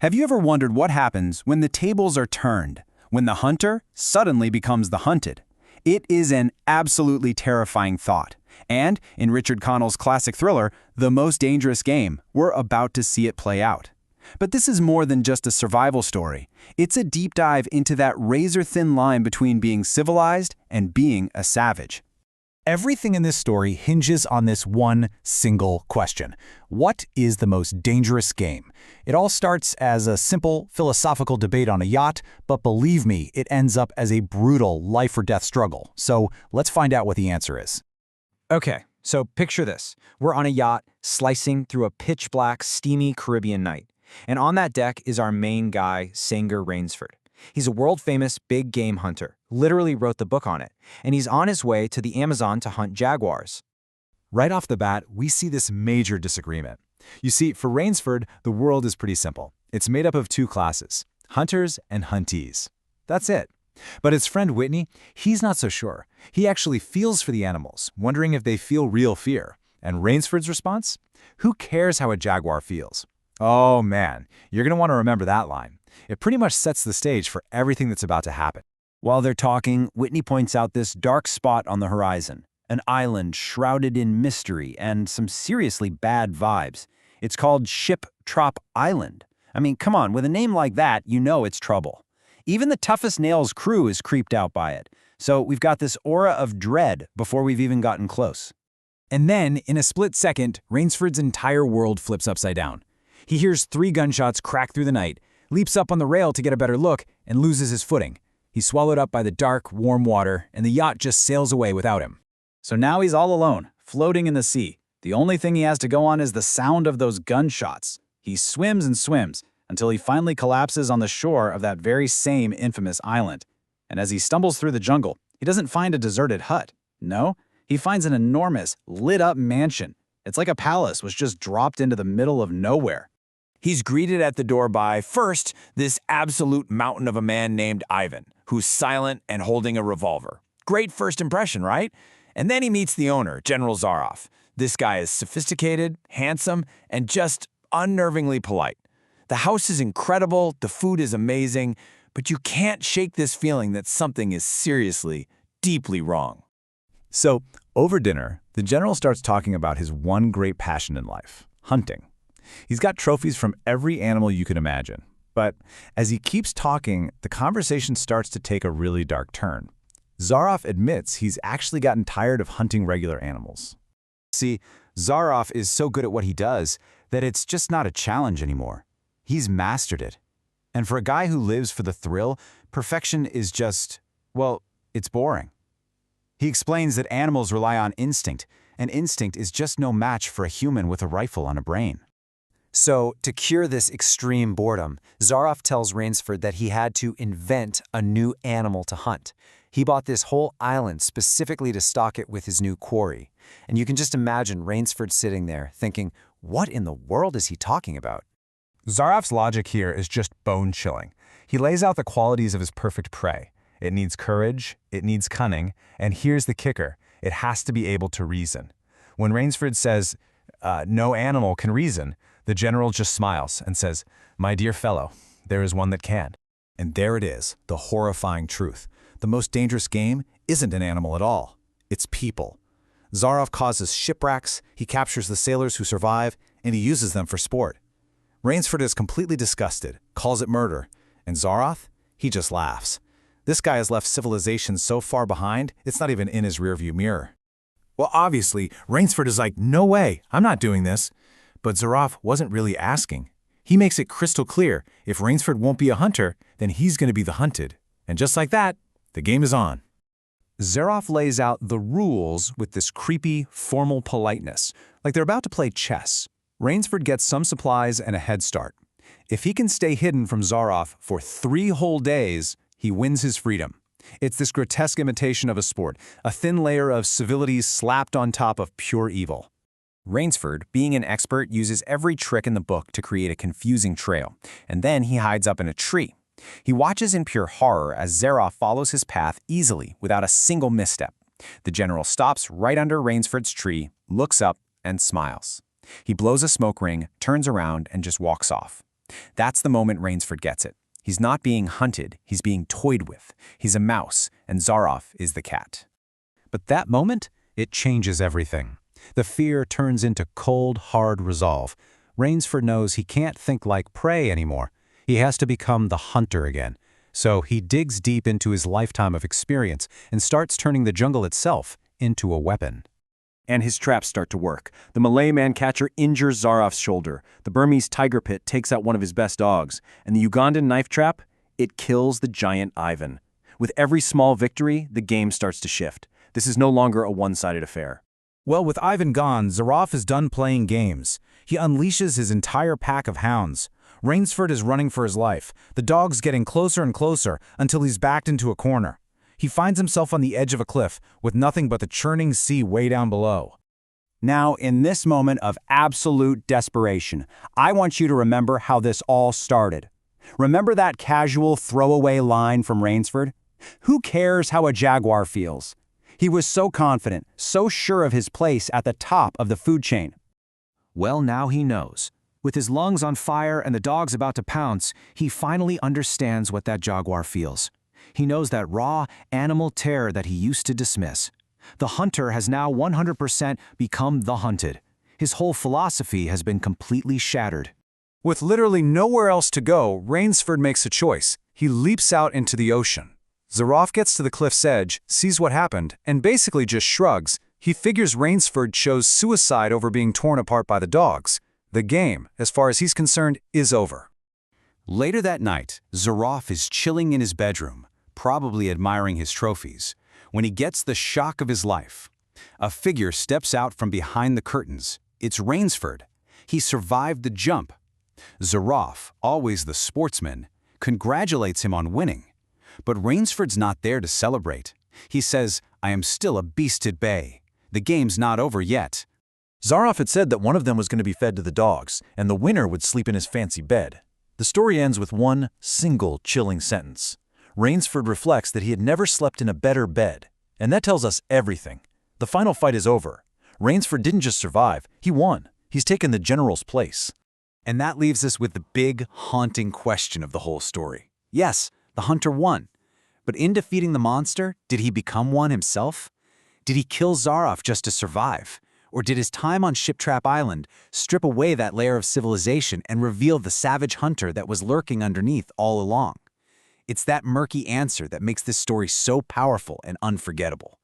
Have you ever wondered what happens when the tables are turned, when the hunter suddenly becomes the hunted? It is an absolutely terrifying thought. And in Richard Connell's classic thriller, The Most Dangerous Game, we're about to see it play out. But this is more than just a survival story. It's a deep dive into that razor-thin line between being civilized and being a savage. Everything in this story hinges on this one single question. What is the most dangerous game? It all starts as a simple philosophical debate on a yacht, but believe me, it ends up as a brutal life-or-death struggle. So let's find out what the answer is. Okay, so picture this. We're on a yacht slicing through a pitch-black, steamy Caribbean night. And on that deck is our main guy, Sanger Rainsford. He's a world-famous big game hunter, literally wrote the book on it, and he's on his way to the Amazon to hunt jaguars. Right off the bat, we see this major disagreement. You see, for Rainsford, the world is pretty simple. It's made up of two classes, hunters and huntees. That's it. But his friend Whitney, he's not so sure. He actually feels for the animals, wondering if they feel real fear. And Rainsford's response? Who cares how a jaguar feels? Oh man, you're going to want to remember that line. It pretty much sets the stage for everything that's about to happen. While they're talking, Whitney points out this dark spot on the horizon, an island shrouded in mystery and some seriously bad vibes. It's called Ship Trop Island. I mean, come on, with a name like that, you know it's trouble. Even the toughest nails crew is creeped out by it. So we've got this aura of dread before we've even gotten close. And then, in a split second, Rainsford's entire world flips upside down. He hears 3 gunshots crack through the night, leaps up on the rail to get a better look, and loses his footing. He's swallowed up by the dark, warm water, and the yacht just sails away without him. So now he's all alone, floating in the sea. The only thing he has to go on is the sound of those gunshots. He swims and swims until he finally collapses on the shore of that very same infamous island. And as he stumbles through the jungle, he doesn't find a deserted hut. No, he finds an enormous, lit-up mansion. It's like a palace was just dropped into the middle of nowhere. He's greeted at the door by, first, this absolute mountain of a man named Ivan, who's silent and holding a revolver. Great first impression, right? And then he meets the owner, General Zaroff. This guy is sophisticated, handsome, and just unnervingly polite. The house is incredible, the food is amazing, but you can't shake this feeling that something is seriously, deeply wrong. So, over dinner, the general starts talking about his one great passion in life, hunting. He's got trophies from every animal you can imagine. But as he keeps talking, the conversation starts to take a really dark turn. Zaroff admits he's actually gotten tired of hunting regular animals. See, Zaroff is so good at what he does that it's just not a challenge anymore. He's mastered it. And for a guy who lives for the thrill, perfection is just, well, it's boring. He explains that animals rely on instinct, and instinct is just no match for a human with a rifle on a brain. So, to cure this extreme boredom, Zaroff tells Rainsford that he had to invent a new animal to hunt. He bought this whole island specifically to stock it with his new quarry. And you can just imagine Rainsford sitting there thinking, what in the world is he talking about? Zaroff's logic here is just bone-chilling. He lays out the qualities of his perfect prey. It needs courage, it needs cunning, and here's the kicker, it has to be able to reason. When Rainsford says, no animal can reason, the general just smiles and says, "My dear fellow, there is one that can." And there it is, the horrifying truth. The most dangerous game isn't an animal at all. It's people. Zaroff causes shipwrecks, he captures the sailors who survive, and he uses them for sport. Rainsford is completely disgusted, calls it murder, and Zaroff, he just laughs. This guy has left civilization so far behind, it's not even in his rearview mirror. Well, obviously, Rainsford is like, no way, I'm not doing this. But Zaroff wasn't really asking. He makes it crystal clear, if Rainsford won't be a hunter, then he's going to be the hunted. And just like that, the game is on. Zaroff lays out the rules with this creepy, formal politeness, like they're about to play chess. Rainsford gets some supplies and a head start. If he can stay hidden from Zaroff for 3 whole days, he wins his freedom. It's this grotesque imitation of a sport, a thin layer of civility slapped on top of pure evil. Rainsford, being an expert, uses every trick in the book to create a confusing trail, and then he hides up in a tree. He watches in pure horror as Zaroff follows his path easily without a single misstep. The general stops right under Rainsford's tree, looks up, and smiles. He blows a smoke ring, turns around, and just walks off. That's the moment Rainsford gets it. He's not being hunted, he's being toyed with. He's a mouse, and Zaroff is the cat. But that moment, it changes everything. The fear turns into cold, hard resolve. Rainsford knows he can't think like prey anymore. He has to become the hunter again. So he digs deep into his lifetime of experience and starts turning the jungle itself into a weapon. And his traps start to work. The Malay man-catcher injures Zaroff's shoulder. The Burmese tiger pit takes out one of his best dogs. And the Ugandan knife trap, it kills the giant Ivan. With every small victory, the game starts to shift. This is no longer a one-sided affair. Well, with Ivan gone, Zaroff is done playing games. He unleashes his entire pack of hounds. Rainsford is running for his life. The dog's getting closer and closer until he's backed into a corner. He finds himself on the edge of a cliff with nothing but the churning sea way down below. Now, in this moment of absolute desperation, I want you to remember how this all started. Remember that casual throwaway line from Rainsford? Who cares how a jaguar feels? He was so confident, so sure of his place at the top of the food chain. Well, now he knows. With his lungs on fire and the dogs about to pounce, he finally understands what that jaguar feels. He knows that raw, animal terror that he used to dismiss. The hunter has now 100% become the hunted. His whole philosophy has been completely shattered. With literally nowhere else to go, Rainsford makes a choice. He leaps out into the ocean. Zaroff gets to the cliff's edge, sees what happened, and basically just shrugs. He figures Rainsford chose suicide over being torn apart by the dogs. The game, as far as he's concerned, is over. Later that night, Zaroff is chilling in his bedroom, probably admiring his trophies, when he gets the shock of his life. A figure steps out from behind the curtains. It's Rainsford. He survived the jump. Zaroff, always the sportsman, congratulates him on winning. But Rainsford's not there to celebrate. He says, "I am still a beast at bay. The game's not over yet." Zaroff had said that one of them was going to be fed to the dogs, and the winner would sleep in his fancy bed. The story ends with one single chilling sentence. Rainsford reflects that he had never slept in a better bed, and that tells us everything. The final fight is over. Rainsford didn't just survive, he won. He's taken the general's place. And that leaves us with the big, haunting question of the whole story. Yes, the hunter won. But in defeating the monster, did he become one himself? Did he kill Zaroff just to survive? Or did his time on Shiptrap Island strip away that layer of civilization and reveal the savage hunter that was lurking underneath all along? It's that murky answer that makes this story so powerful and unforgettable.